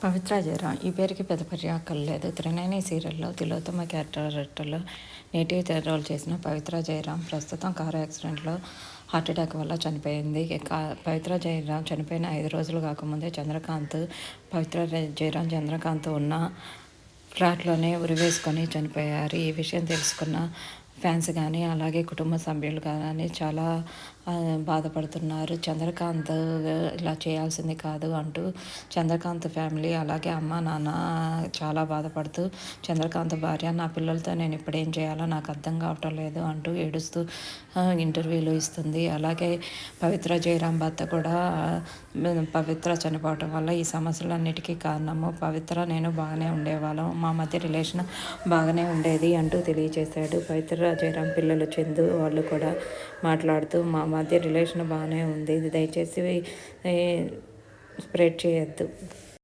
పవిత్ర జయరాం ఈ పేరుకి పెద్ద పరిచయం త్రినేని సీరియల్లో తిలోత్తమ క్యారెక్టర్లో నేటివ్ రోల్ చేసిన పవిత్ర జయరాం ప్రస్తుతం కారు యాక్సిడెంట్లో హార్ట్ అటాక్ వల్ల చనిపోయింది. పవిత్ర జయరాం చనిపోయిన 5 రోజులు కాకముందే పవిత్ర జయరాం చంద్రకాంత్ ఉన్న ఫ్లాట్లోనే ఉరివేసుకొని చనిపోయారు. ఈ విషయం తెలుసుకున్న ఫ్యాన్స్ కానీ అలాగే కుటుంబ సభ్యులు కానీ చాలా బాధపడుతున్నారు. చంద్రకాంత్ ఇలా చేయాల్సింది కాదు అంటూ చంద్రకాంత్ ఫ్యామిలీ అలాగే అమ్మ నాన్న చాలా బాధపడుతూ చంద్రకాంత్ భార్య నా పిల్లలతో నేను ఇప్పుడు ఏం చేయాలో నాకు అర్థం కావటం లేదు అంటూ ఏడుస్తూ ఇంటర్వ్యూలు ఇస్తుంది. అలాగే పవిత్ర జయరాం భర్త కూడా పవిత్ర చనిపోవటం వల్ల ఈ సమస్యలన్నిటికీ కారణము పవిత్ర నేను బాగానే ఉండేవాళ్ళం, మా మధ్య రిలేషన్ బాగానే ఉండేది అంటూ తెలియజేశాడు. పవిత్ర జయరాం పిల్లలు చందు వాళ్ళు కూడా మాట్లాడుతూ మా మధ్య రిలేషన్ బాగానే ఉంది, దయచేసి స్ప్రెడ్ చేయొద్దు.